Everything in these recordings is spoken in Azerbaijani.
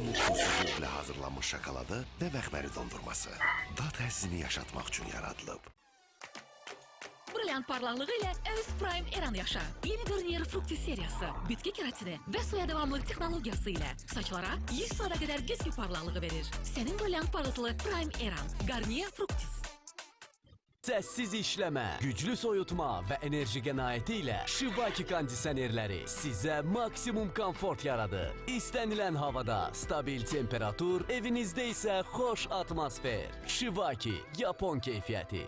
Magnum uğursuzlukla hazırlanmış şokoladı ve məxməri dondurması. Dad həssini yaşatmaq üçün yaradılıb. Brilliant parlaqlığı ilə Eris Prime Eran yaşa. Yeni Garnier Fructis seriyası, bitki keratini və suya davamlılıq texnologiyası ilə saçlara 100 saata qədər güzgü parlaqlığı verir. Sənin brilliant parıltılı Prime Eran, Garnier Fructis. Səssiz işləmə, güclü soyutma və enerji qənaəti ilə Shivaki kondisionerləri sizə maksimum komfort yaradır. İstənilən havada stabil temperatur, evinizdə isə xoş atmosfer. Shivaki, Yapon keyfiyyəti.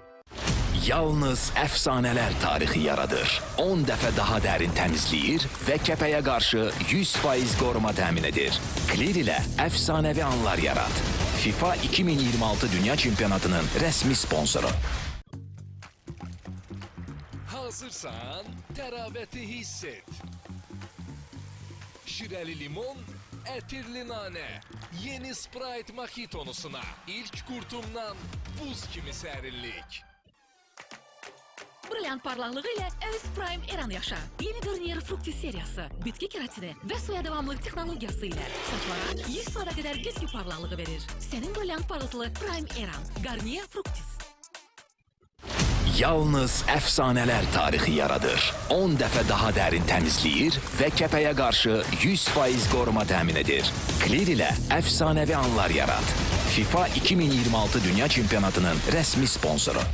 Yalnız əfsanələr tarixi yaradır. 10 dəfə daha dərin təmizləyir və kəpəyə qarşı 100% qoruma təmin edir. Clear ilə əfsanəvi anlar yarat. FIFA 2026 Dünya Çempionatının rəsmi sponsoru. Hazırsan, təravəti hiss et. Şirəli limon, ətirli nanə. Yeni Sprite Mojitonusuna ilk qurtumdan buz kimi sərinlik. Brilliant parlaqlığı ilə Eris Prime Eran yaşa. Yeni Garnier Fructis seriyası, bitki keratini və suya davamlılıq texnologiyası ilə saçlara 100 saata qədər güzgü parlaqlığı verir. Sənin brilliant parıltılı Prime Eran, Garnier Fructis. Yalnız əfsanələr tarixi yaradır. 10 dəfə daha dərin təmizləyir və kəpəyə qarşı 100% qoruma təmin edir. Clear ilə əfsanəvi anlar yarat. FIFA 2026 Dünya Çempionatının rəsmi sponsoru.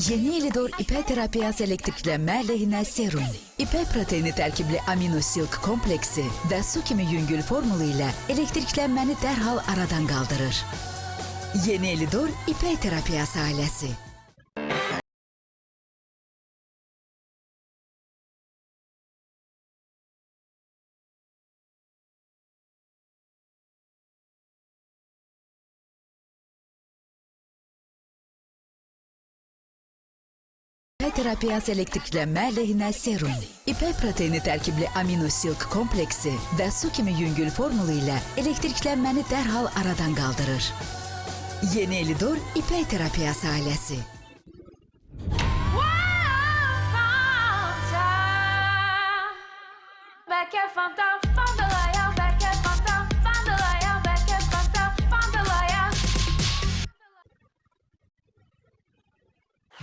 Yeni Elidor İpək terapiyası elektriklənmə əleyhinə serum, İpək proteini tərkibli amino silk kompleksi və su kimi yüngül formulu ilə elektriklənməni dərhal aradan qaldırır. Yeni Elidor İpək terapiyası ailəsi. İpək terapiyası elektriklənmə əleyhinə serum, İpək proteini tərkibli amino silk kompleksi və su kimi yüngül formulu ilə elektriklənməni dərhal aradan qaldırır. Yeni Elidor İpək terapiyası ailəsi.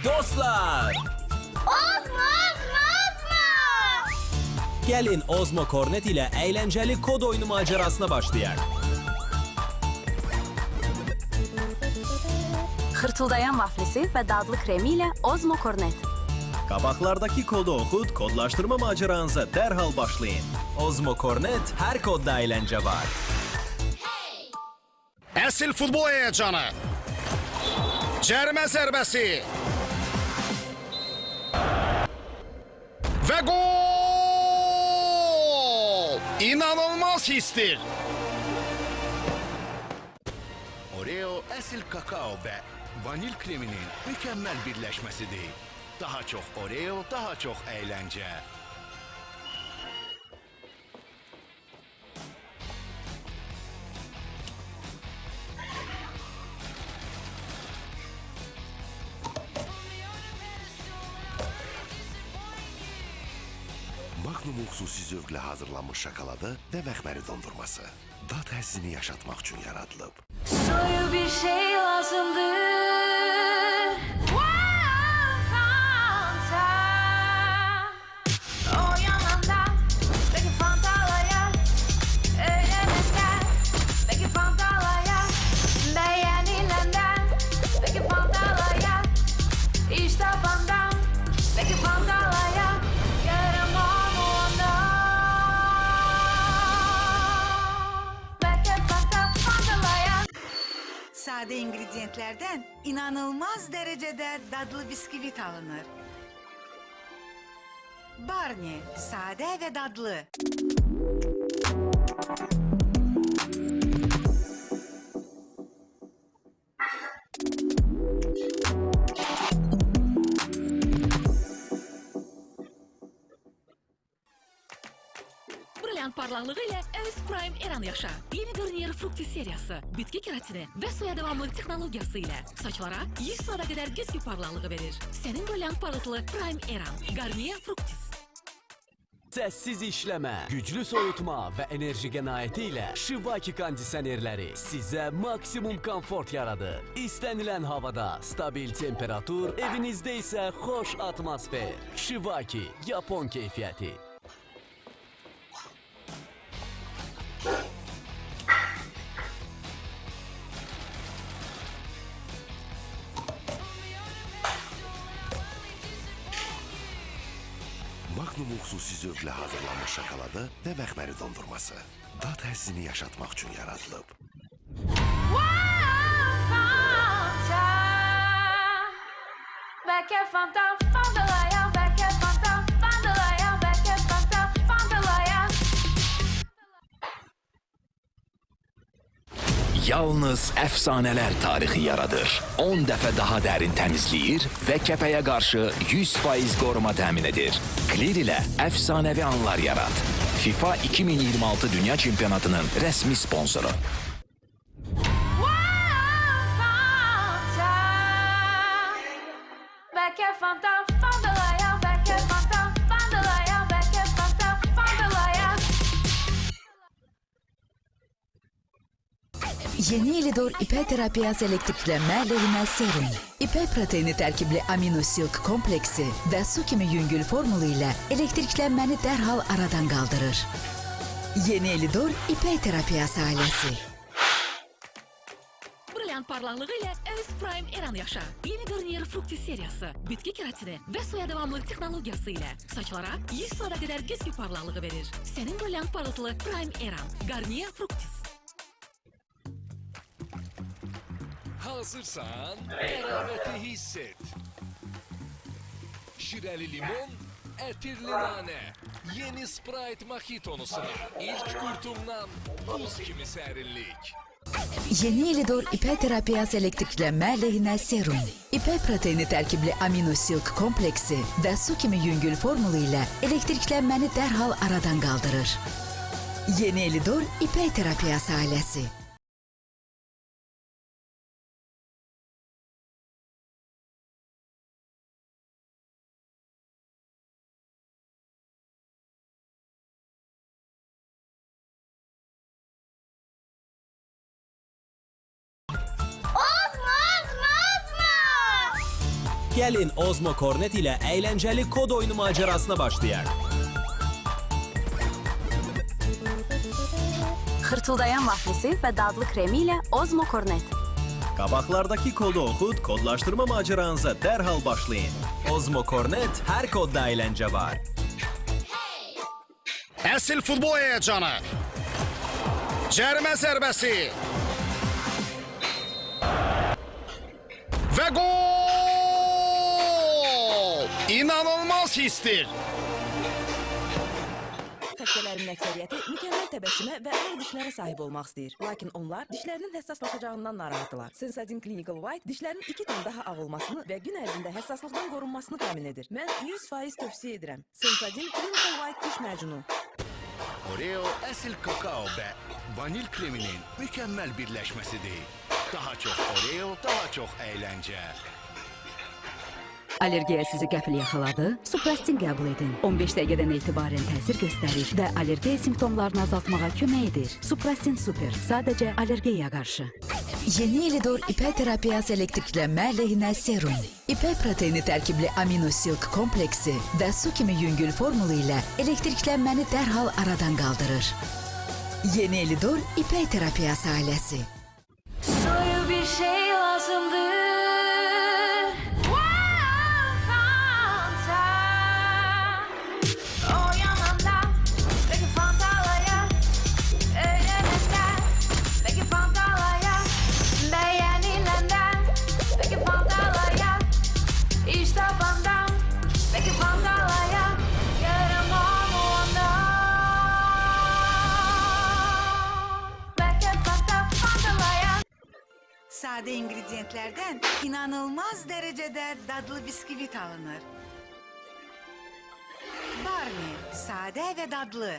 Dostlar! Gəlin Ozmo Kornet ilə əyləncəli kod oyunu macerasına başlayaq. Xırtıldayan vaflisi və dadlı kremi ilə Ozmo Kornet. Qabaqlardakı kodu oxud, kodlaşdırma maceranıza dərhal başlayın. Ozmo Kornet, hər kodda əyləncə var. Əsil futbol həyəcanı. Cərimə zərbəsi. Və gol! İnanılmaz histir. Oreo əsil kakao və vanil kreminin mükəmməl birləşməsidir. Daha çox Oreo, daha çox əyləncə. Magnum xüsusi zövqlə hazırlanmış şokoladı və məxməri dondurması. Dad həssini yaşatmaq üçün yaradılıb. Soyu bir şey lazımdır. O yananda peki fantalaya eğlenenden peki fantalaya beğenilenden peki fantalaya işte bandan peki fantalaya yarım olmadan peki fantalaya. Sade ingrediyentlerden inanılmaz derecede dadlı bisküvit alınır. Barney, sade ve dadlı. Brilliant parlaqlığı ilə öz Prime Eran yaşa. Yeni Garnier Fructis seriyası bitki keratini və suya davamlılıq texnologiyası ilə saçlara 100 saata qədər güzgü parlaqlığı verir. Sənin brilliant parlaqlı Prime Eran. Garnier Fructis. Səssiz işləmə, güclü soyutma və enerji qənaəti ilə Shivaki kondisionerləri sizə maksimum komfort yaradır. İstənilən havada stabil temperatur, evinizdə isə xoş atmosfer. Shivaki, Yapon keyfiyyəti. Magnum xüsusi zövqlə hazırlanmış şokoladı və məxməri dondurması. Dad həzzini yaşatmaq üçün yaradılıb. Belki Fanta, Fandalaya, belki Fanta, Fandalaya, belki Fanta, Fandalaya. Yalnız əfsanələr tarixi yaradır. 10 dəfə daha dərin təmizləyir və kəpəyə qarşı 100% qoruma təmin edir. Clear ilə əfsanəvi anlar yarat. FIFA 2026 Dünya Çempionatının rəsmi sponsoru. Belki Fanta, Fandalaya, belki Fanta, Fandalaya, belki Fanta, Fandalaya. Yeni Elidor ipək terapiyası elektriklənmə əleyhinə serum. İpək proteini tərkibli amino silk kompleksi və su kimi yüngül formulu ilə elektriklənməni dərhal aradan qaldırır. Yeni Elidor ipək terapiyası ailəsi. Brilliant parlaqlığı ilə öz Prime Eran yaşa. Yeni Garnier Fructis seriyası bitki keratini və suya davamlılıq texnologiyası ilə saçlara 100 saata qədər güzgü parlaqlığı verir. Sənin brilliant parlaqlı Prime Eran. Garnier Fructis. Hazırsan, qəravəti hiss et. Şirəli limon, ətirli nanə. Yeni Sprite Mojitonusuna ilk qurtumdan buz kimi sərinlik. Yeni Elidor ipək terapiyası elektriklənmə əleyhinə serum. İpək proteini tərkibli amino silk kompleksi və su kimi yüngül formulu ilə elektriklənməni dərhal aradan qaldırır. Yeni Elidor ipək terapiyası ailəsi. Gəlin Ozmo Kornet ilə əyləncəli kod oyunu macerasına başlayaq. Xırtıldayan vaflisi və dadlı kremi ilə Ozmo Kornet. Qabaqlardakı kodu oxud, kodlaşdırma maceranıza dərhal başlayın. Ozmo Kornet, hər kodda əyləncə var. Əsil futbol həyəcanı. Cərimə zərbəsi. Və gol! İnanılmaz hissdir. Xəstələrin əksəriyyəti mükəmməl təbəssümə və ağ dişlərə sahib olmaq istəyir. Lakin onlar dişlərinin həssaslaşacağından narahatdırlar. Sensodyne Clinical White dişlərin 2 ton daha ağ olmasını və gün ərzində həssaslıqdan qorunmasını təmin edir. Mən 100% tövsiyə edirəm. Sensodyne Clinical White diş macunu. Oreo əsl kakao və vanil kreminin mükəmməl birləşməsidir. Daha çox Oreo, daha çox əyləncə. Allergiya sizi qəfil yaxaladı? Suprastin qəbul edin. 15 dəqiqədən etibarən təsir göstərir və allergiya simptomlarını azaltmağa kömək edir. Suprastin Super, sadəcə allergiyaya qarşı. Yeni Elidor ipək terapiyası elektriklənmə əleyhinə serum. İpək proteini tərkibli amino silk kompleksi və su kimi yüngül formulu ilə elektriklənməni dərhal aradan qaldırır. Yeni Elidor ipək terapiyası ailəsi. Soyu bir şey lazımdır. Sade ingrediyentlərdən inanılmaz dərəcədə dadlı biskvit alınır. Barni, sade və dadlı.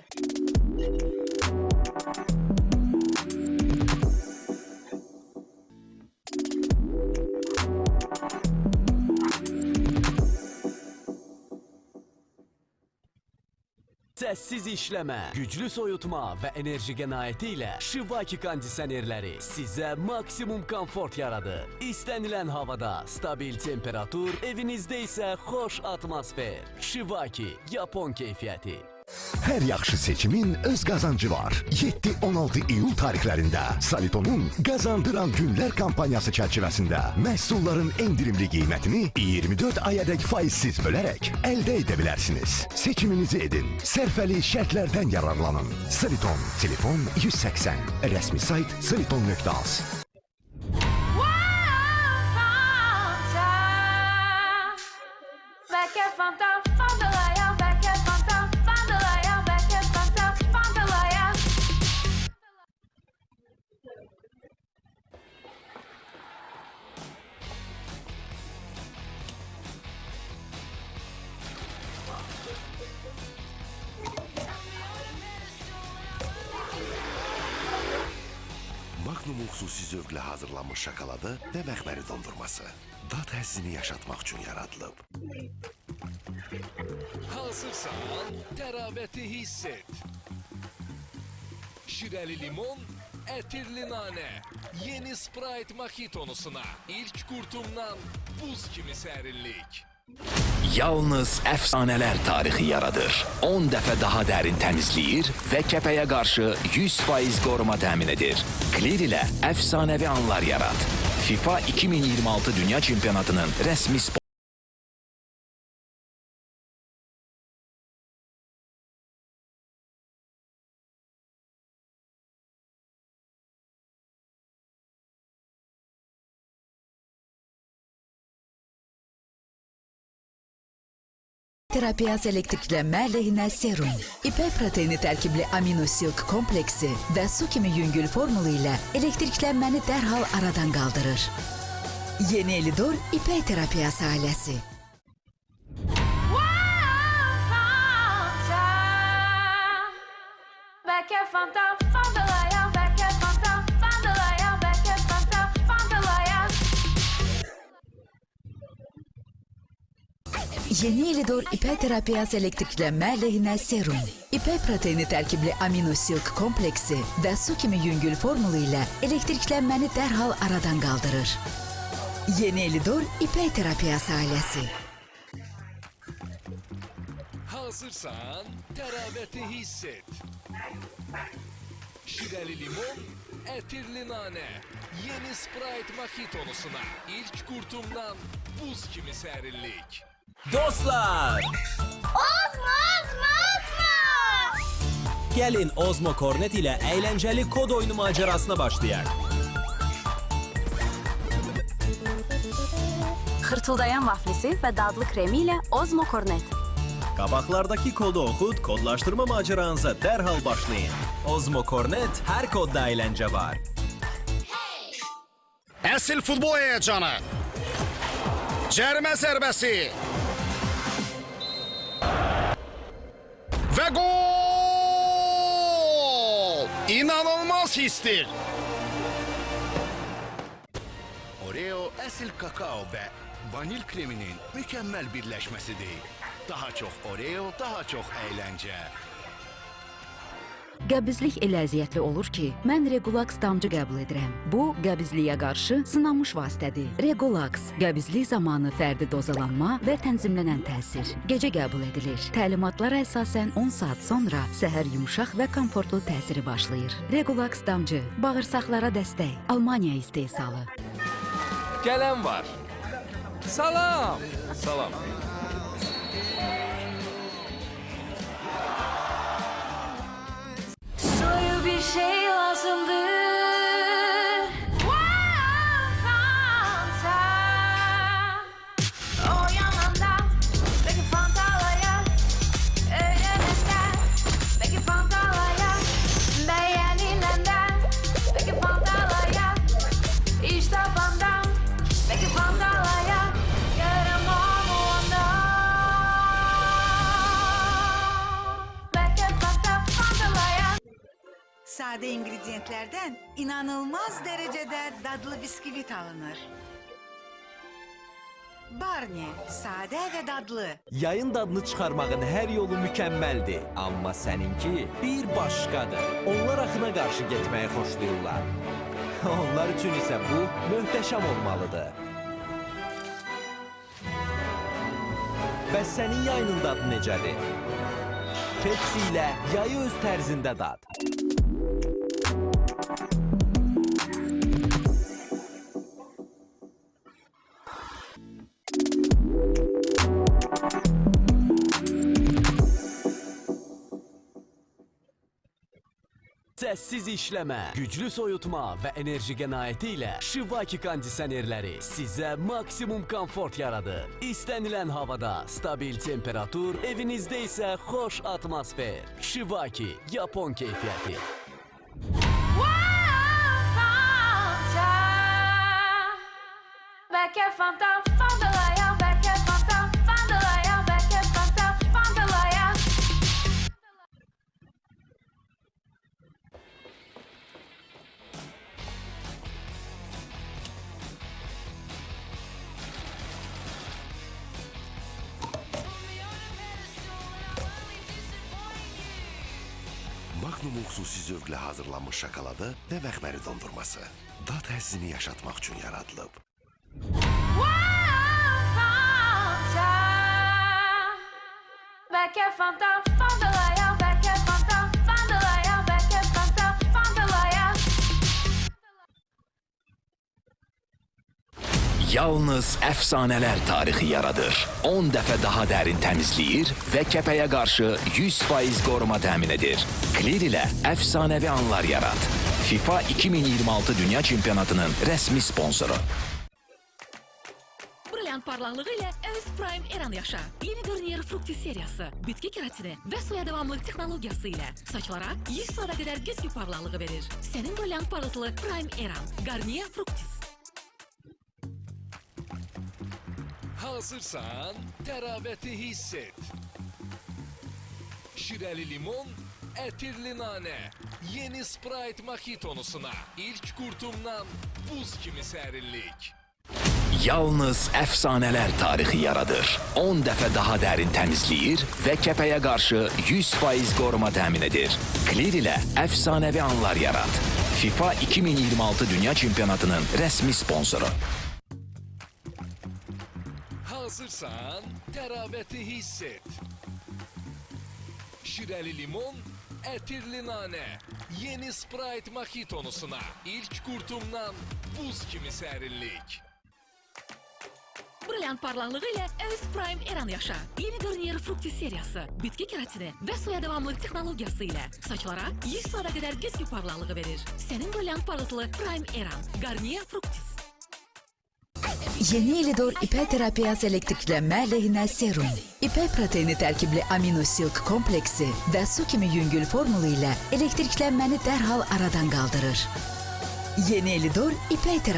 Səssiz işləmə, güclü soyutma və enerji qənaəti ilə Şivaki kondisionerləri sizə maksimum komfort yaradır. İstənilən havada stabil temperatur, evinizdə isə xoş atmosfer. Şivaki, Yapon keyfiyyəti. Hər yaxşı seçimin öz qazancı var. 7-16 iyul tarixlərində Salitonun Qazandıran Günlər kampanyası çərçivəsində məhsulların endirimli qiymətini 24 ayadək faizsiz bölərək əldə edə bilərsiniz. Seçiminizi edin. Sərfəli şərtlərdən yararlanın. Saliton, telefon 180. Rəsmi sayt saliton.az. Magnum xüsusi zövqlə hazırlanmış şokoladı və məxməri dondurması. Dad həzzini yaşatmaq üçün yaradılıb. Hazırsan, təravəti hiss et. Şirəli limon, ətirli nanə. Yeni Sprite Mojitonusuna ilk qurtumdan buz kimi sərinlik. Yalnız əfsanələr tarixi yaradır. 10 dəfə daha dərin təmizləyir və kəpəyə qarşı 100% qoruma təmin edir. Clear ilə əfsanəvi anlar yarat. FIFA 2026 Dünya Çempionatının rəsmi sponsoru. Terapiyaz elektriklənmə əleyhinə serum, ipək proteini tərkibli aminosilk kompleksi və su kimi yüngül formulu ilə elektriklənməni dərhal aradan qaldırır. Yeni Elidor ipək terapiyası ailəsi. Yeni Elidor ipək terapiyası elektriklənmə əleyhinə serum, ipək proteini tərkibli aminosilk kompleksi və su kimi yüngül formulu ilə elektriklənməni dərhal aradan qaldırır. Yeni Elidor ipək terapiyası ailəsi. Hazırsan, təravəti hiss et. Şirəli limon, ətirli nanə. Yeni Sprite Mojitonusuna ilk qurtumdan buz kimi sərinlik. Dostlar! Gəlin Ozmo Kornet ilə əyləncəli kod oyunu macerasına başlayaq. Xırtıldayan vaflisi və dadlı kremi ilə Ozmo Kornet. Qabaqlardakı kodu oxud, kodlaşdırma maceranıza dərhal başlayın. Ozmo Kornet, hər kodda əyləncə var. Əsil futbol həyəcanı. Cərimə zərbəsi. Və gol! İnanılmaz hissdir. Oreo əsl kakao və vanil kreminin mükəmməl birləşməsidir. Daha çox Oreo, daha çox əyləncə. Qəbizlik elə əziyyətli olur ki, mən Regulax damcı qəbul edirəm. Bu, qəbizliyə qarşı sınanmış vasitədir. Regulax, qəbizlik zamanı fərdi dozalanma və tənzimlənən təsir. Gecə qəbul edilir. Təlimatlara əsasən 10 saat sonra səhər yumşaq və komfortlu təsiri başlayır. Regulax damcı, bağırsaqlara dəstək, Almaniya istehsalı. Gələn var. Salam. Salam. Soyu bir şey lazımdır. Fanta. O yananda. Belki Fanta'laya. Öğrenenden. Belki Fanta'laya. Beğenilenden. Belki Fanta'laya. İşte Fanta. Belki Fanta'laya. Yarım olmadı. sade ingredientlerden inanılmaz derecede dadlı bisküvit alınır. Barney, sade ve dadlı. Yayın dadını çıxarmağın hər yolu mükəmməldir. Amma səninki bir başqadır. Onlar axına qarşı getməyi xoşlayırlar. Onlar üçün isə bu möhtəşəm olmalıdır. Bəs sənin yayının dadı necədir? Pepsi ilə yayı öz tərzində dad. Səssiz işləmə, güclü soyutma və enerji qənaəti ilə Shivaki kondisionerləri sizə maksimum komfort yaradır. İstənilən havada stabil temperatur, evinizdə isə xoş atmosfer. Shivaki, Yapon keyfiyyəti. Belki Fanta, Fandalaya, belki Fanta, Fandalaya, belki Fanta, Fandalaya. Magnum xüsusi zövqlə hazırlanmış şokoladı və məxməri dondurması. Dad həzzini yaşatmaq üçün yaradılıb. Belki Fanta, Fandalaya, belki Fanta, Fandalaya, belki Fanta, Fandalaya. Yalnız əfsanələr tarixi yaradır. 10 dəfə daha dərin təmizləyir və kəpəyə qarşı 100% qoruma təmin edir. Clear ilə əfsanəvi anlar yarat. FIFA 2026 Dünya Çempionatının rəsmi sponsoru. Brilliant parlaqlığı ilə Öz Prime Eran yaşa. Yeni Garnier Fructis seriyası, bitki keratini və suya davamlılıq texnologiyası ilə saçlara 100 saata qədər güzgü parlaqlığı verir. Sənin brilliant parlaqlı Prime Eran, Garnier Fructis. Hazırsan, təravəti hiss et. Şirəli limon, ətirli nanə. Yeni Sprite Mojitonusuna ilk qurtumdan buz kimi sərinlik. Yalnız əfsanələr tarixi yaradır. 10 dəfə daha dərin təmizləyir və kəpəyə qarşı 100% qoruma təmin edir. Clear ilə əfsanəvi anlar yarat. FIFA 2026 Dünya Çempionatının rəsmi sponsoru. Hazırsan, təravəti hiss et. Şirəli limon, ətirli nanə. Yeni Sprite Mojitonusuna ilk qurtumdan buz kimi sərinlik. Brilliant parlaqlığı ilə Öz Prime Eran yaşa. Yeni Garnier Fructis seriyası, bitki keratini və suya davamlılıq texnologiyası ilə saçlara 100 saata qədər güzgü parlaqlığı verir. Sənin brilliant parlaqlı Prime Eran, Garnier Fructis. Yeni Elidor ipək terapiyası elektriklənmə əleyhinə serum. İpək proteini tərkibli amino silk kompleksi və su kimi yüngül formulu ilə elektriklənməni dərhal aradan qaldırır. Yeni Elidor ipək terapiyası.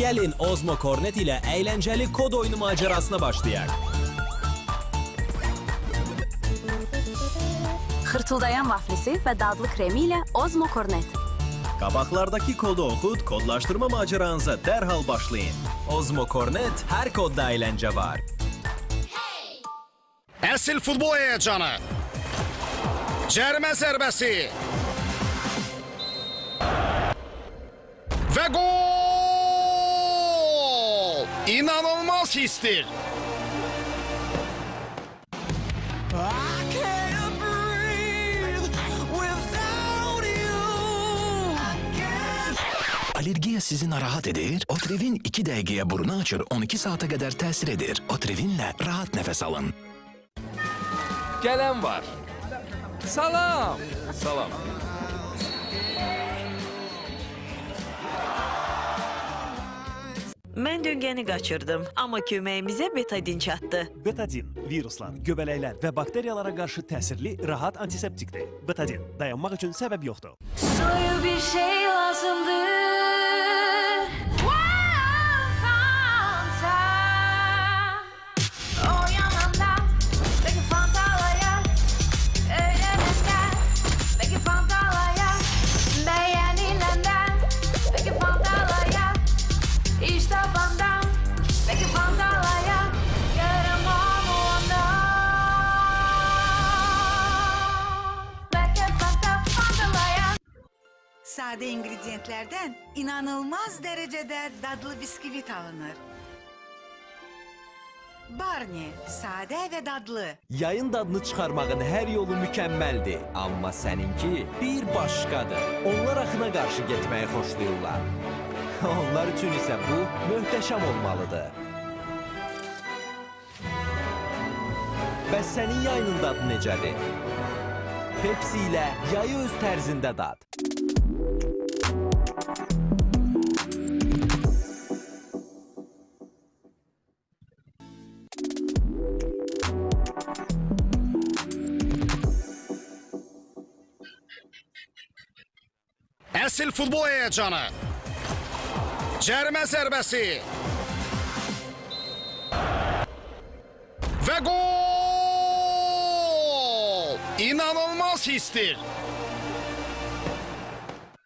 Gəlin Ozmo Cornet ilə əyləncəli kod oyunu macerasına başlayaq. Xırtıldayan vaflisi və dadlı kremi ilə Ozmo Cornet. Qabaqlardakı kodu oxud, kodlaşdırma maceranıza dərhal başlayın. Ozmo Cornet, hər kodda əyləncə var. Əsl futbol həyəcanı. Cərimə zərbəsi. Və gol! İnanılmaz histir. Alergiya sizi narahat edir? Otrivin 2 dəqiqəyə burnu açır, 12 saata qədər təsir edir. Otrivinlə rahat nəfəs alın. Gələn var. Salam. Salam. Mən döngəni qaçırdım, amma köməyimizə betadin çatdı. Betadin viruslar, göbələklər və bakteriyalara qarşı təsirli, rahat antiseptikdir. Betadin dayanmaq üçün səbəb yoxdur. Soyu bir şey lazımdır. Sade ingrediyentlərdən inanılmaz dərəcədə dadlı biskvit alınır. Barni, sadə və dadlı. Yayın dadını çıxarmağın hər yolu mükəmməldir. Amma səninki bir başqadır. Onlar axına qarşı getməyi xoşlayırlar. Onlar üçün isə bu möhtəşəm olmalıdır. Bəs sənin yayının dadı necədir? Pepsi ilə yayı öz tərzində dad. Əsl futbol həyəcanı. Cərimə zərbəsi. Və gol! İnanılmaz hissdir.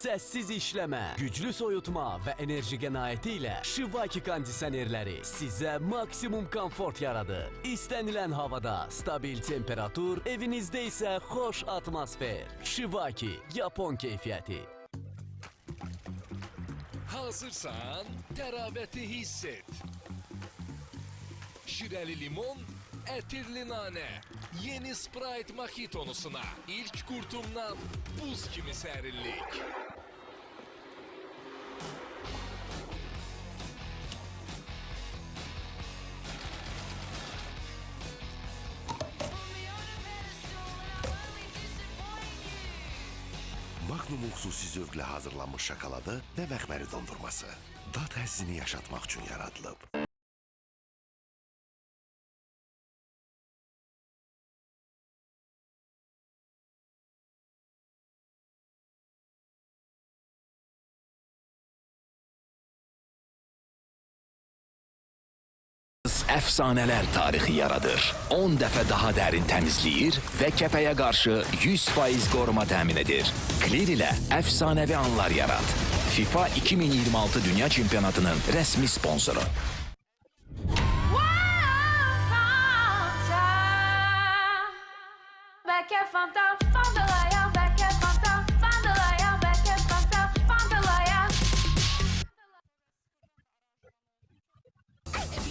Səssiz işləmə, güclü soyutma və enerji qənaəti ilə Shivaki kondisionerləri sizə maksimum komfort yaradır. İstənilən havada stabil temperatur, evinizdə isə xoş atmosfer. Shivaki, Yapon keyfiyyəti. Hazırsan, təravəti hiss et. Şirəli limon, ətirli nanə. Yeni Sprite Mojitonusuna ilk qurtumdan buz kimi sərinlik. Magnum xüsusi zövqlə hazırlanmış şokoladı və məxməri dondurması. Dad həzzini yaşatmaq üçün yaradılıb. Əfsanələr tarixi yaradır. 10 dəfə daha dərin təmizləyir və kəpəyə qarşı 100% qoruma təmin edir. Clear ilə əfsanəvi anlar yarat. FIFA 2026 Dünya Çempionatının rəsmi sponsoru.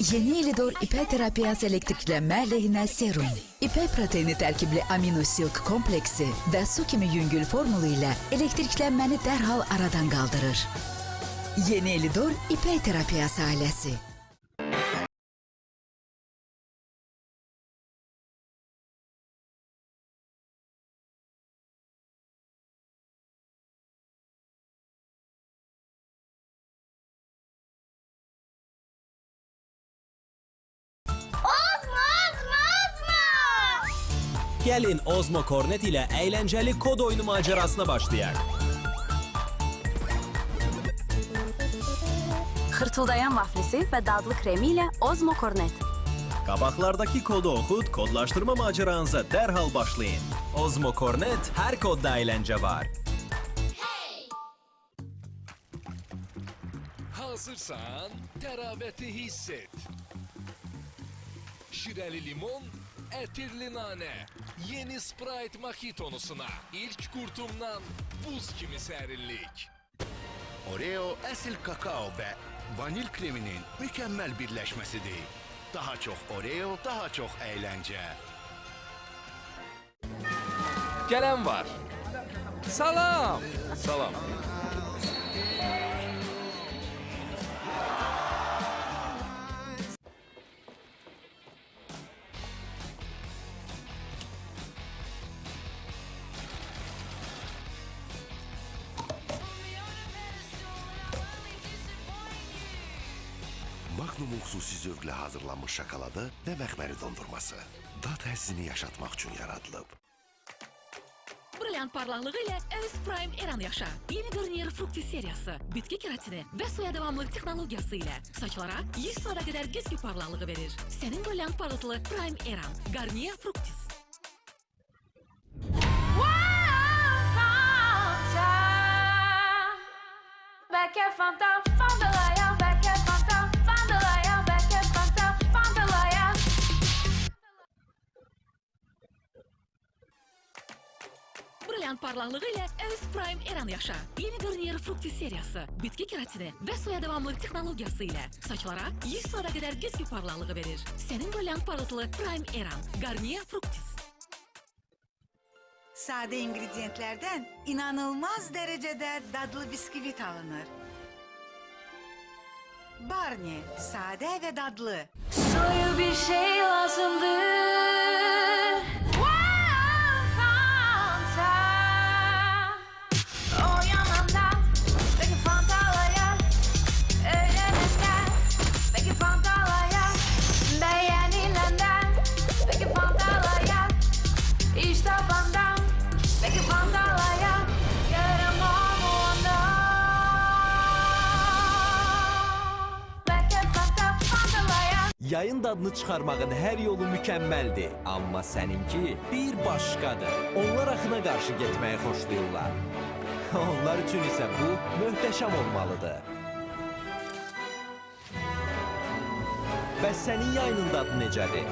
Yeni Elidor ipək terapiyası elektriklənmə əleyhinə serum. İpək proteini tərkibli amino silk kompleksi və su kimi yüngül formulu ilə elektriklənməni dərhal aradan qaldırır. Yeni Elidor ipək terapiyası ailəsi. Gəlin Ozmo Cornet ilə əyləncəli kod oyunu macerasına başlayaq. Xırtıldayan vaflisi və dadlı kremi ilə Ozmo Cornet. Qabaqlardakı kodu oxud, kodlaşdırma maceranıza dərhal başlayın. Ozmo Cornet, hər kodda əyləncə var. Hazırsan, təravəti hiss et. Şirəli limon, ətirli nanə. Yeni Sprite Mojitonusuna ilk qurtumdan buz kimi sərinlik. Oreo əsl kakao və vanil kreminin mükəmməl birləşməsidir. Daha çox Oreo, daha çox əyləncə. Gələn var. Salam. Salam. Magnum xüsusi zövqlə hazırlanmış şokoladı və məxməri dondurması. Dad həzzini yaşatmaq üçün yaradılıb. Brilliant parlaqlığı ilə Evis Prime Eran yaşa. Yeni Garnier Fructi seriyası, bitki keratini və suya davamlılıq texnologiyası ilə saçlara 100 saata qədər güzgü parlaqlığı verir. Sənin brilliant parlaqlı Prime Eran. Garnier Fructis. Belki Fanta, Fandalaya, belki Fanta, Fandalaya, belki Fanta, Fandalaya. Brilliant parlaqlığı ilə Evis Prime Eran yaşa. Yeni Garnier Fructi seriyası, bitki keratini və suya davamlılıq texnologiyası ilə saçlara 100 saata qədər güzgü parlaqlığı verir. Sənin brilliant parlaqlı Prime Eran. Garnier Fructis. Sade ingredientlerden inanılmaz derecede dadlı bisküvit alınır. Barney, sade ve dadlı. Soyu bir şey lazımdır. Fanta. O yanından peki Fanta'laya. Eğlenenden peki Fanta'laya. Beğenilenden peki Fanta'laya. İş tabandan peki Fanta'laya. Yaramam ondan. Belki Fanta, Fanta'laya. Yayın dadını çıxarmağın hər yolu mükəmməldir, amma səninki bir başqadır. Onlar axına qarşı getməyi xoşlayırlar. Onlar üçün isə bu möhtəşəm olmalıdır. Bəs sənin yayının dadı necədir?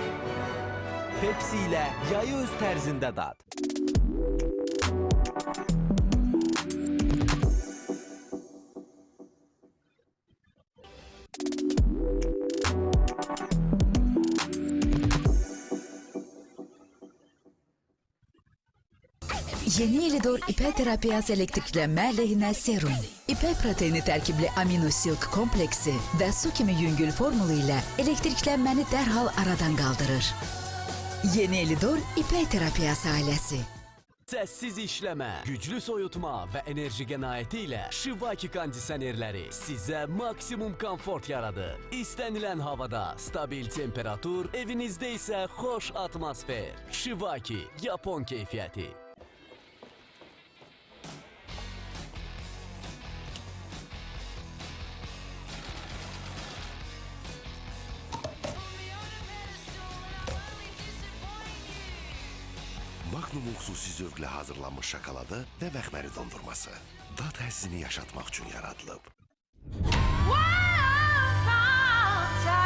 Pepsi ilə yayı öz tərzində dad. Yeni Elidor ipək terapiyası elektriklənmə əleyhinə serum. İpək proteini tərkibli amino silk kompleksi və su kimi yüngül formulu ilə elektriklənməni dərhal aradan qaldırır. Yeni Elidor ipək terapiyası ailəsi. Səssiz işləmə, güclü soyutma və enerji qənaəti ilə Shivaki kondisionerləri sizə maksimum komfort yaradır. İstənilən havada stabil temperatur, evinizdə isə xoş atmosfer. Shivaki, Yapon keyfiyyəti. Magnum xüsusi zövqlə hazırlanmış şokoladı və məxməri dondurması. Dad həzzini yaşatmaq üçün yaradılıb. Fanta.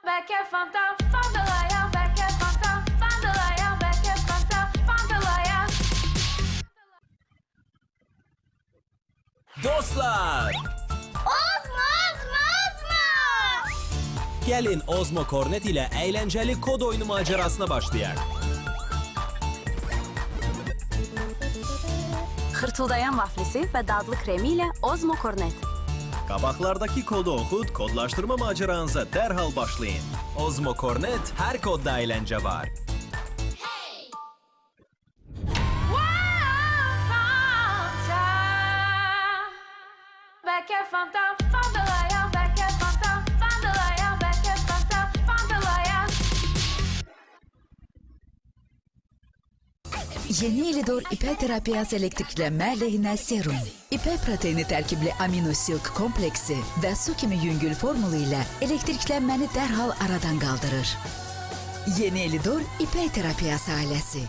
Belki Fanta, Fandalaya, belki Fanta, Fandalaya, belki Fanta, Fandalaya. Dostlar! Ozmo, Ozmo, Ozmo. Gəlin Ozmo Cornet ilə əyləncəli kod oyunu macerasına başlayaq. Xırtıldayan vaflisi və dadlı kremi ilə Ozmo Cornet. Qabaqlardakı kodu oxud, kodlaşdırma maceranıza dərhal başlayın. Ozmo Cornet, hər kodda əyləncə var. Fanta. Belki Fanta, Fandalaya, belki Fanta, Fandalaya, belki Fanta, Fandalaya. Yeni Elidor ipək terapiyası elektriklənmə əleyhinə serum. İpək proteini tərkibli amino silk kompleksi və su kimi yüngül formulu ilə elektriklənməni dərhal aradan qaldırır. Yeni Elidor ipək terapiyası ailəsi.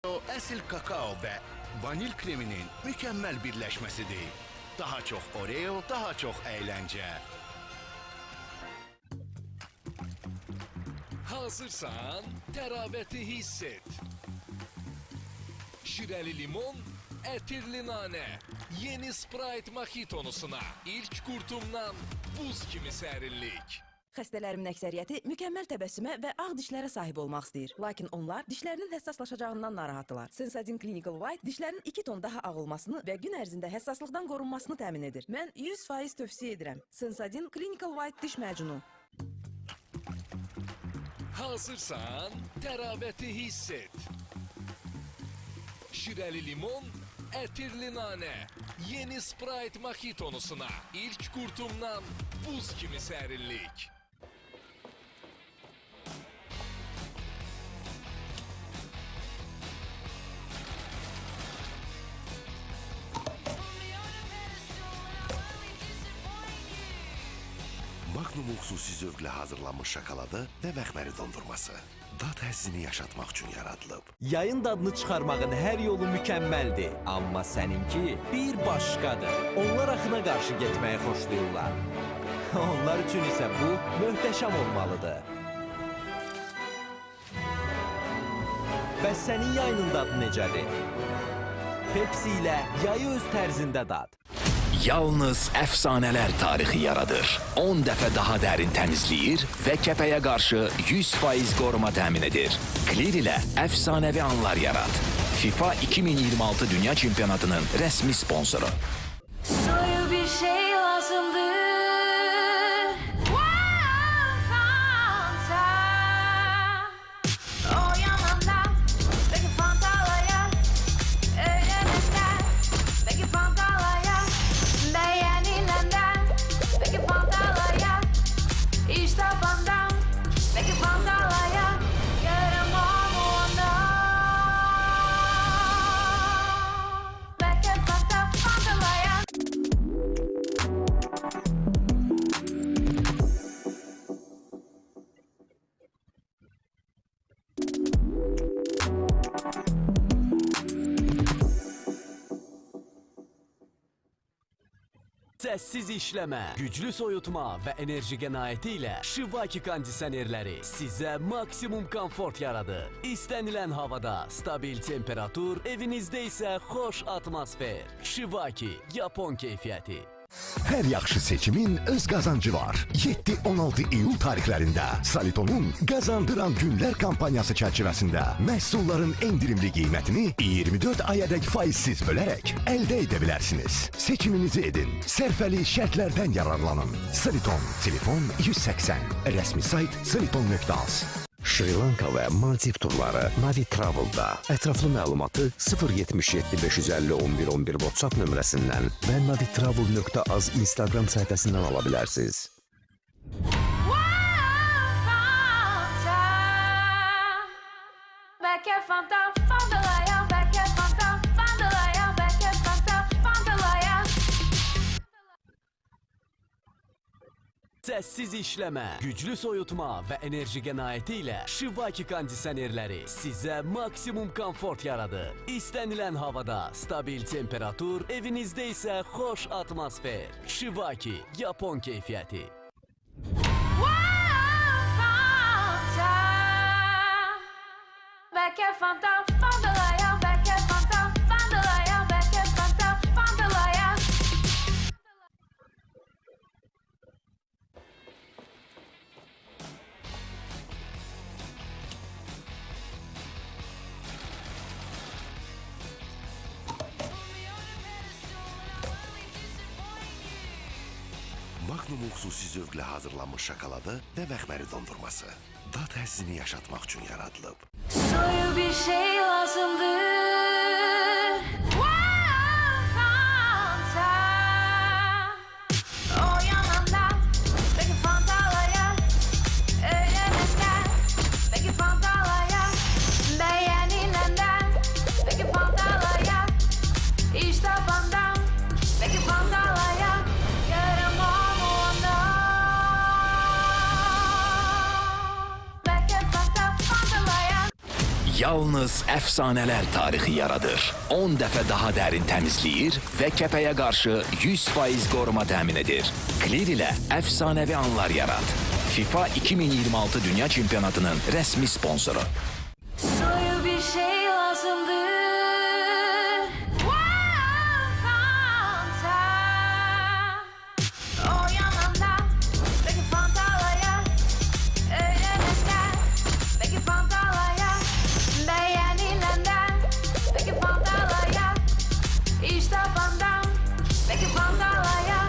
Əsl kakao və vanil kreminin mükəmməl birləşməsidir. Daha çox Oreo, daha çox əyləncə. Hazırsan, təravəti hiss et. Şirəli limon, ətirli nanə. Yeni Sprite Mojitonusuna ilk qurtumdan buz kimi sərinlik. Xəstələrimin əksəriyyəti mükəmməl təbəssümə və ağ dişlərə sahib olmaq istəyir. Lakin onlar dişlərinin həssaslaşacağından narahatdırlar. Sensodyne Clinical White dişlərin 2 ton daha ağ olmasını və gün ərzində həssaslıqdan qorunmasını təmin edir. Mən 100% tövsiyə edirəm. Sensodyne Clinical White diş macunu. Hazırsan, təravəti hiss et. Şirəli limon, ətirli nanə. Yeni Sprite Mojitonusuna ilk qurtumdan buz kimi sərinlik. Magnum xüsusi zövqlə hazırlanmış şokoladı və məxməri dondurması. Dad həzzini yaşatmaq üçün yaradılıb. Yayın dadını çıxarmağın hər yolu mükəmməldir. Amma səninki bir başqadır. Onlar axına qarşı getməyi xoşlayırlar. Onlar üçün isə bu möhtəşəm olmalıdır. Bəs sənin yayının dadı necədir? Pepsi ilə yayı öz tərzində dad. Yalnız əfsanələr tarixi yaradır. 10 dəfə daha dərin təmizləyir və kəpəyə qarşı 100% qoruma təmin edir. Clear ilə əfsanəvi anlar yarat. FIFA 2026 Dünya Çempionatının rəsmi sponsoru. Soyu bir şey lazımdır. Fanta. O yananda belki Fanta'laya öğrenenden belki Fanta'laya beğenilenden belki Fanta'laya iş tabandan belki Fanta'laya yaramam ondan belki Fanta'laya. Səssiz işləmə, güclü soyutma və enerji qənaəti ilə Shivaki kondisionerləri sizə maksimum komfort yaradır. İstənilən havada stabil temperatur, evinizdə isə xoş atmosfer. Shivaki, Yapon keyfiyyəti. Hər yaxşı seçimin öz qazancı var. 7-16 iyul tarixlərində Salitonun Qazandıran Günlər kampanyası çərçivəsində məhsulların endirimli qiymətini 24 ayədək faizsiz bölərək əldə edə bilərsiniz. Seçiminizi edin. Sərfəli şərtlərdən yararlanın. Saliton, telefon 180. Rəsmi sayt saliton.az. Şri Lanka və Maldiv turları Navi Travel'da. Ətraflı məlumatı 077 550 11 11 WhatsApp nömrəsindən və navitravel.az Instagram səhifəsindən ala bilərsiniz. Belki Fanta, Fanta'laya, belki Fanta, Fanta'laya, belki Fanta, Fanta'laya. Səssiz işləmə, güclü soyutma və enerji qənaəti ilə Shivaki kondisionerləri sizə maksimum komfort yaradır. İstənilən havada stabil temperatur, evinizdə isə xoş atmosfer. Shivaki, Yapon keyfiyyəti. Belki Fanta, Fanta'laya, belki Fanta, Fanta'laya, belki Fanta, Fanta'laya. Magnum xüsusi zövqlə hazırlanmış şokoladı və məxməri dondurması. Dad həzzini yaşatmaq üçün yaradılıb. Soyu bir şey lazımdır. Fanta. O yananda belki Fanta'laya öğrenenden belki Fanta'laya beğenilenden belki Fanta'laya iş tabandan belki Fanta'laya yaramam ondan belki Fanta, Fanta'laya. Yalnız əfsanələr tarixi yaradır. 10 dəfə daha dərin təmizləyir və kəpəyə qarşı 100% qoruma təmin edir. Clear ilə əfsanəvi anlar yarat. FIFA 2026 Dünya Çempionatının rəsmi sponsoru. Soyu bir şey lazımdır. Fanta. O yanında. Peki Fanta'laya. Öğrenende. Peki Fanta'laya. Beğenilenden. Peki Fanta'laya. İşte Fanta. Peki Fanta'laya.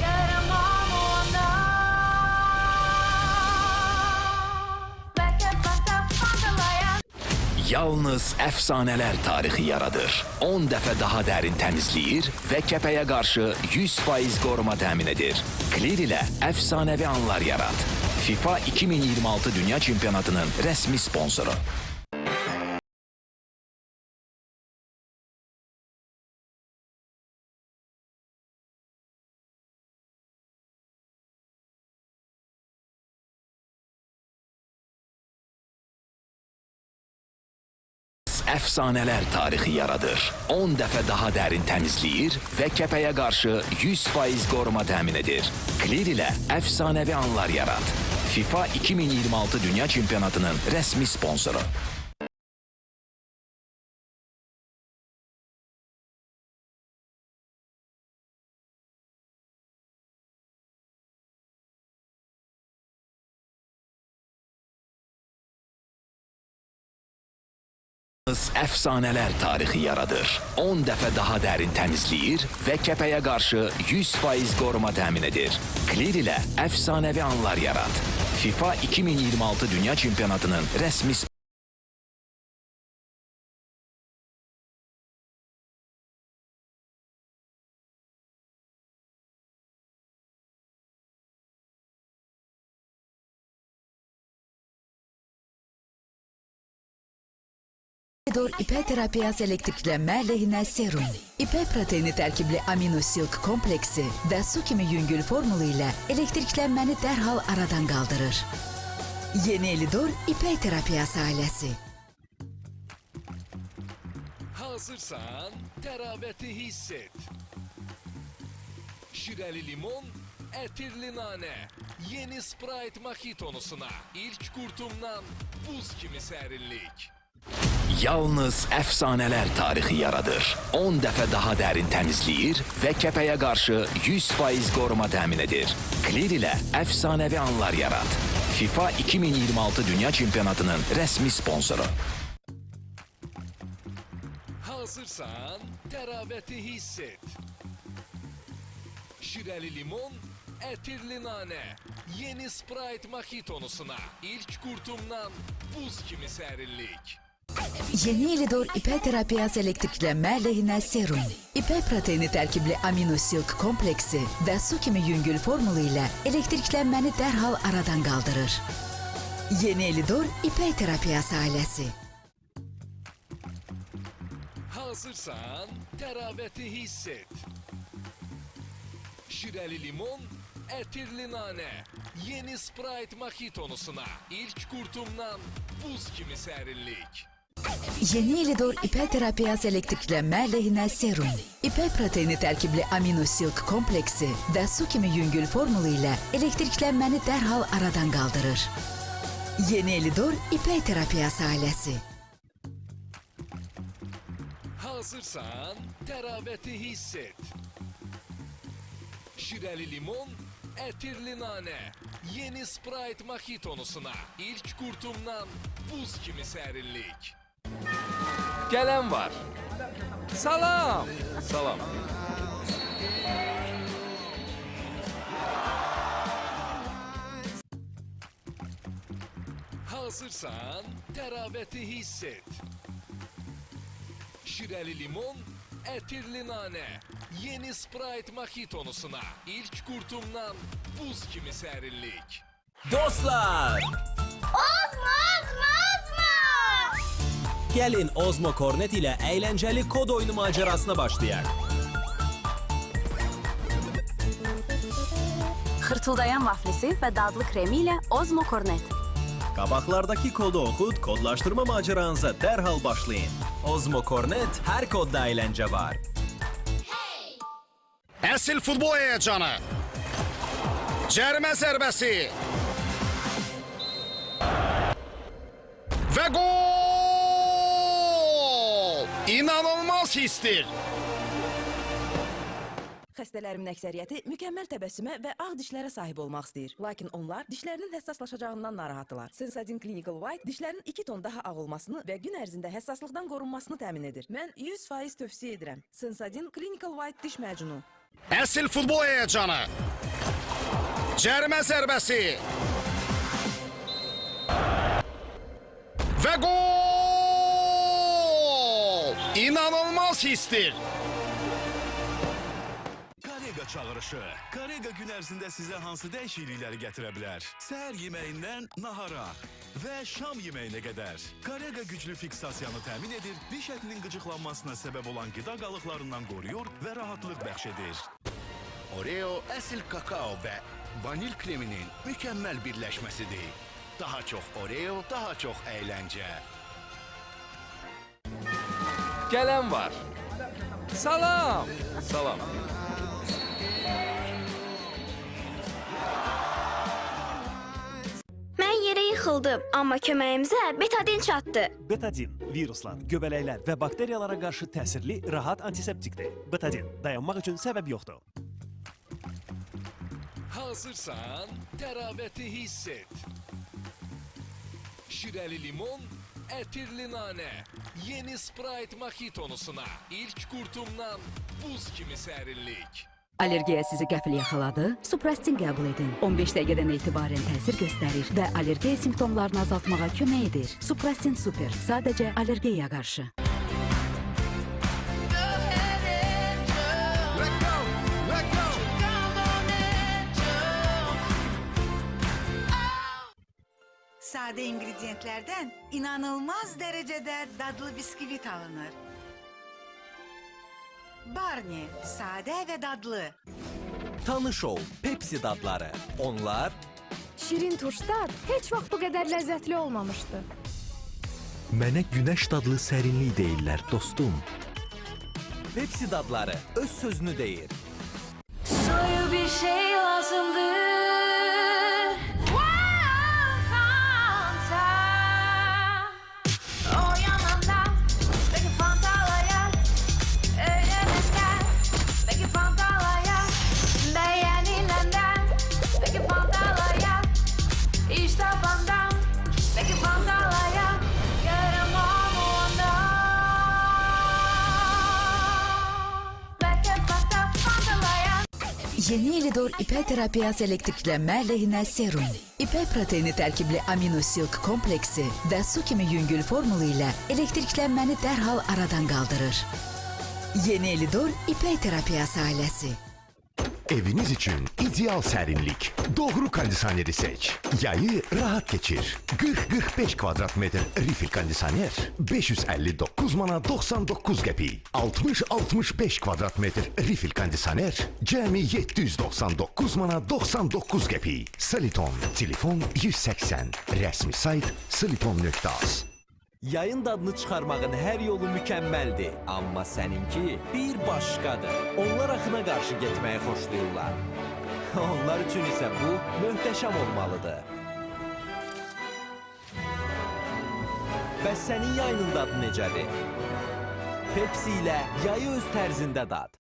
Yarım olmadan. Peki Fanta'laya. Yalnız əfsanələr tarixi yaradır. 10 dəfə daha dərin təmizləyir və kəpəyə qarşı 100% qoruma təmin edir. Clear ilə əfsanəvi anlar yarat. FIFA 2026 Dünya Çempionatının rəsmi sponsoru. Əfsanələr tarixi yaradır. 10 dəfə daha dərin təmizləyir və kəpəyə qarşı 100% qoruma təmin edir. Clear ilə əfsanəvi anlar yarat. FIFA 2026 Dünya Çempionatının rəsmi sponsoru. Əfsanələr tarixi yaradır. 10 dəfə daha dərin təmizləyir və kəpəyə qarşı 100% qoruma təmin edir. Clear ilə əfsanəvi anlar yarat. FIFA 2026 Dünya Çempionatının rəsmi sponsoru. İpək terapiyası elektriklənmə əleyhinə serum, ipək proteini tərkibli amino silk kompleksi və su kimi yüngül formulu ilə elektriklənməni dərhal aradan qaldırır. Yeni Elidor ipək terapiyası ailəsi. Hazırsan, təravəti hiss et. Şirəli limon, ətirli nanə. Yeni Sprite Mojitonusuna ilk qurtumdan buz kimi sərinlik. Yalnız əfsanələr tarixi yaradır. 10 dəfə daha dərin təmizləyir və kəpəyə qarşı 100% qoruma təmin edir. Clear ilə əfsanəvi anlar yarat. FIFA 2026 Dünya Çempionatının rəsmi sponsoru. Hazırsan, təravəti hiss et. Şirəli limon, ətirli nanə. Yeni Sprite Mojitonusuna ilk qurtumdan buz kimi sərinlik. Yeni Elidor ipək terapiyası elektriklənmə əleyhinə serum, ipək proteini tərkibli amino silk kompleksi və su kimi yüngül formulu ilə elektriklənməni dərhal aradan qaldırır. Yeni Elidor ipək terapiyası ailəsi. Hazırsan, təravəti hiss et. Şirəli limon, ətirli nanə. Yeni Sprite Mojitonusuna ilk qurtumdan buz kimi sərinlik. Yeni Elidor ipək terapiyası elektriklənmə əleyhinə serum, ipək proteini tərkibli amino silk kompleksi və su kimi yüngül formulu ilə elektriklənməni dərhal aradan qaldırır. Yeni Elidor ipək terapiyası ailəsi. Hazırsan, təravəti hiss et. Şirəli limon, ətirli nanə. Yeni Sprite Mojitonusuna ilk qurtumdan buz kimi sərinlik. Gələn var. Salam. Salam. Hazırsan, təravəti hiss et. Şirəli limon, ətirli nanə. Yeni Sprite Mojitonusuna ilk qurtumdan buz kimi sərinlik. Dostlar! Gəlin Ozmo Kornet ilə əyləncəli kod oyunu macerasına başlayaq. Xırtıldayan vaflisi və dadlı kremi ilə Ozmo Kornet. Qabaqlardakı kodu oxud, kodlaşdırma maceranıza dərhal başlayın. Ozmo Cornet, hər kodda əyləncə var. Əsil futbol həyəcanı. Cərimə zərbəsi. Və gol! İnanılmaz hissdir. Xəstələrimin əksəriyyəti mükəmməl təbəssümə və ağ dişlərə sahib olmaq istəyir. Lakin onlar dişlərinin həssaslaşacağından narahatdırlar. Sensodyne Clinical White dişlərin 2 ton daha ağ olmasını və gün ərzində həssaslıqdan qorunmasını təmin edir. Mən 100% tövsiyə edirəm. Sensodyne Clinical White diş macunu. Əsil futbol həyəcanı. Cərimə zərbəsi. Və gol! İnanılmaz hissdir. Karega çağırışı. Karega gün ərzində sizə hansı dəyişiklikləri gətirə bilər? Səhər yeməyindən nahara və şam yeməyinə qədər. Karega güclü fiksasiyanı təmin edir, diş ətinin qıcıqlanmasına səbəb olan qida qalıqlarından qoruyur və rahatlıq bəxş edir. Oreo əsil kakao və vanil kreminin mükəmməl birləşməsidir. Daha çox Oreo, daha çox əyləncə. Gələn var. Salam. Salam. Mən yerə yıxıldım, amma köməyimizə betadin çatdı. Betadin viruslar, göbələklər və bakteriyalara qarşı təsirli, rahat antiseptikdir. Betadin dayanmaq üçün səbəb yoxdur. Hazırsan, təravəti hiss et. Şirəli limon, ətirli nanə. Yeni Sprite Mojitonusuna ilk qurtumdan buz kimi sərinlik. Allergiya sizi qəfil yaxaladı? Suprastin qəbul edin. 15 dəqiqədən etibarən təsir göstərir və allergiya simptomlarını azaltmağa kömək edir. Suprastin Super, sadəcə allergiyaya qarşı. Sadə ingrediyentlərdən inanılmaz dərəcədə dadlı biskvit alınır. Barney, sadə və dadlı. Tanış ol, Pepsi dadları. Onlar... Şirin turşdad heç vaxt bu qədər ləzzətli olmamışdı. Mənə günəş dadlı sərinlik deyirlər, dostum. Pepsi dadları öz sözünü deyir. Soyu bir şey lazımdır. Yeni Elidor ipək terapiyası elektriklənmə əleyhinə serum. İpək proteini tərkibli amino silk kompleksi və su kimi yüngül formulu ilə elektriklənməni dərhal aradan qaldırır. Yeni Elidor ipək terapiyası ailəsi. Eviniz üçün ideal sərinlik. Doğru kondisioneri seç. Yayı rahat keçir. 40-45 kvadrat metr rifil kondisioner 559 mana 99 qəpik. 60-65 kvadrat metr rifil kondisioner cəmi 799 mana 99 qəpik. Saliton, telefon 180. Rəsmi sayt saliton.az. Yayın dadını çıxarmağın hər yolu mükəmməldir. Amma səninki bir başqadır. Onlar axına qarşı getməyi xoşlayırlar. Onlar üçün isə bu möhtəşəm olmalıdır. Bəs sənin yayının dadı necədir? Pepsi ilə yayı öz tərzində dad.